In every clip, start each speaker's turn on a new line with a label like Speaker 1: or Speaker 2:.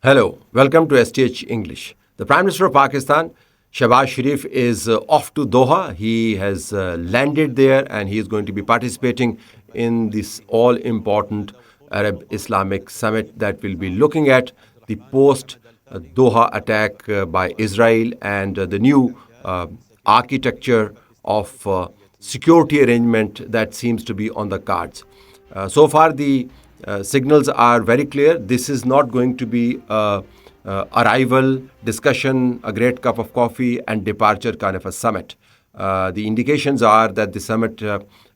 Speaker 1: Hello, welcome to STH English. The Prime Minister of Pakistan, Shehbaz Sharif, is off to Doha. He has landed there and he is going to be participating in this all important Arab Islamic summit that will be looking at the post Doha attack by Israel and the new architecture of security arrangement that seems to be on the cards. So far, the signals are very clear. This is not going to be a arrival, discussion, a great cup of coffee, and departure kind of a summit. The indications are that the summit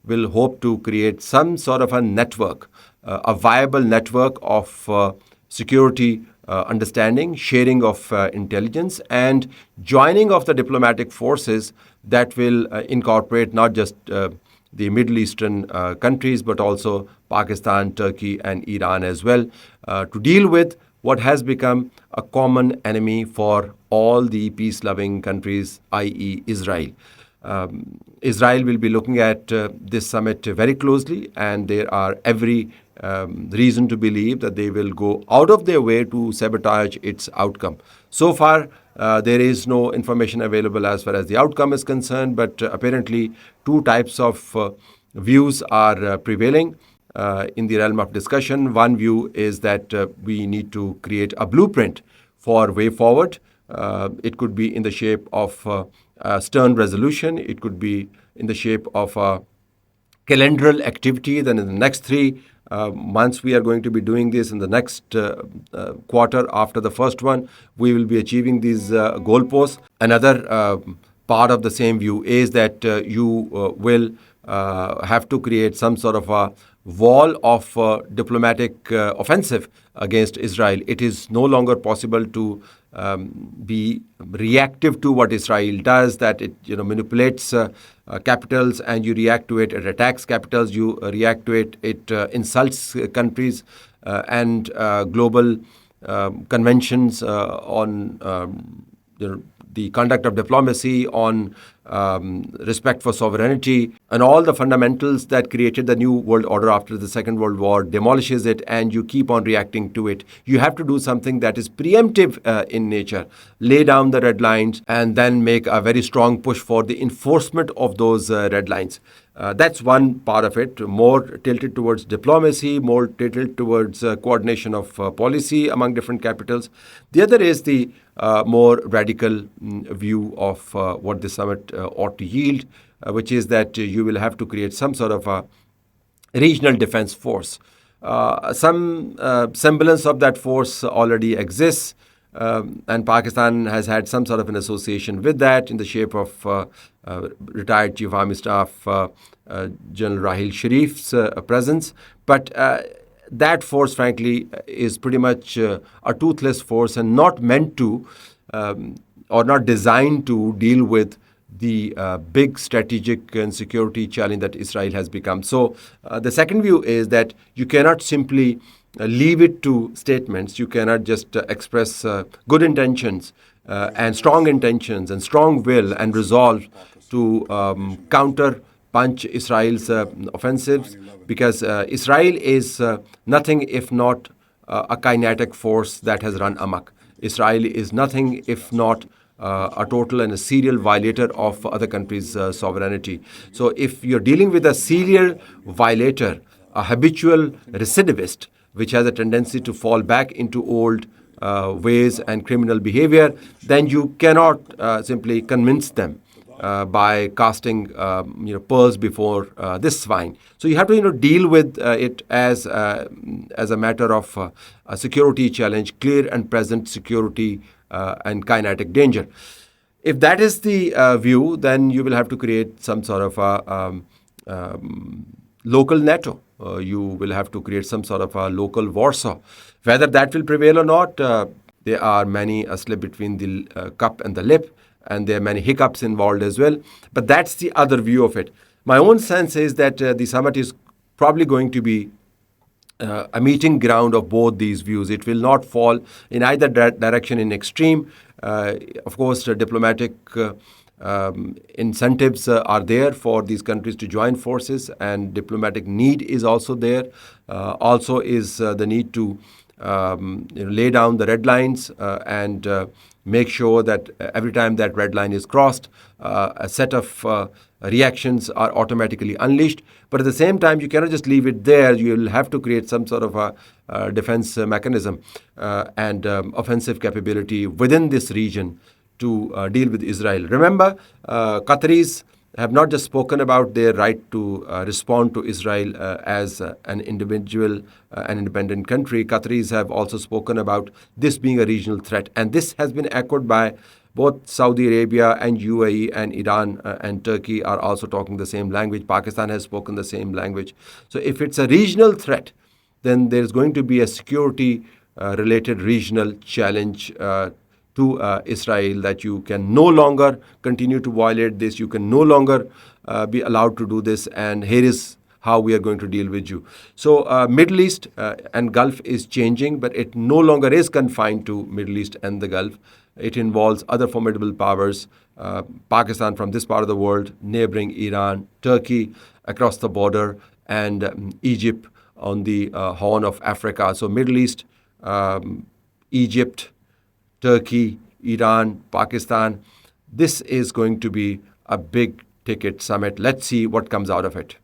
Speaker 1: will hope to create some sort of a network, a viable network of security understanding, sharing of intelligence, and joining of the diplomatic forces that will incorporate not just the Middle Eastern countries, but also Pakistan, Turkey, and Iran as well, to deal with what has become a common enemy for all the peace-loving countries, i.e. Israel. Israel will be looking at this summit very closely, and there are every reason to believe that they will go out of their way to sabotage its outcome. So far, there is no information available as far as the outcome is concerned, but apparently two types of views are prevailing in the realm of discussion. One view is that we need to create a blueprint for way forward. It could be in the shape of a stern resolution. It could be in the shape of a calendaral activity. Then in the next 3 months, we are going to be doing this. In the next quarter after the first one, we will be achieving these goalposts. Another part of the same view is that you will have to create some sort of a wall of diplomatic offensive against Israel. It is no longer possible to be reactive to what Israel does, that it manipulates capitals and you react to it. It attacks capitals, you react to it. It insults countries and global conventions on the conduct of diplomacy, on respect for sovereignty, and all the fundamentals that created the new world order after the Second World War, demolishes it, and you keep on reacting to it. You have to do something that is preemptive in nature, lay down the red lines, and then make a very strong push for the enforcement of those red lines. That's one part of it, more tilted towards diplomacy, more tilted towards coordination of policy among different capitals. The other is the more radical view of what the summit ought to yield, which is that you will have to create some sort of a regional defense force. Some semblance of that force already exists. And Pakistan has had some sort of an association with that in the shape of retired Chief Army Staff General Rahil Sharif's presence. But that force, frankly, is pretty much a toothless force and not meant to or not designed to deal with the big strategic and security challenge that Israel has become. So the second view is that you cannot simply leave it to statements. You cannot just express good intentions and strong will and resolve to counter punch Israel's offensives, because Israel is nothing if not a kinetic force that has run amok. Israel is nothing if not a total and a serial violator of other countries' sovereignty. So if you're dealing with a serial violator, a habitual recidivist, which has a tendency to fall back into old ways and criminal behavior, then you cannot simply convince them by casting pearls before this swine. So you have to deal with it as a matter of a security challenge, clear and present security and kinetic danger. If that is the view, then you will have to create some sort of a local NATO. You will have to create some sort of a local Warsaw. Whether that will prevail or not, there are many a slip between the cup and the lip, and there are many hiccups involved as well. But that's the other view of it. My own sense is that the summit is probably going to be a meeting ground of both these views. It will not fall in either direction in extreme. Of course, diplomatic incentives are there for these countries to join forces, and diplomatic need is also there. Also is the need to lay down the red lines and make sure that every time that red line is crossed, a set of reactions are automatically unleashed. But at the same time, you cannot just leave it there. You'll have to create some sort of a defense mechanism and offensive capability within this region to deal with Israel. Remember, Qataris have not just spoken about their right to respond to Israel as an individual, an independent country. Qataris have also spoken about this being a regional threat. And this has been echoed by both Saudi Arabia and UAE and Iran and Turkey are also talking the same language. Pakistan has spoken the same language. So if it's a regional threat, then there's going to be a security related regional challenge to Israel, that you can no longer continue to violate this. You can no longer be allowed to do this. And here is how we are going to deal with you. So Middle East and Gulf is changing, but it no longer is confined to Middle East and the Gulf. It involves other formidable powers, Pakistan from this part of the world, neighboring Iran, Turkey across the border, and Egypt on the Horn of Africa. So Middle East, Egypt, Turkey, Iran, Pakistan. This is going to be a big ticket summit. Let's see what comes out of it.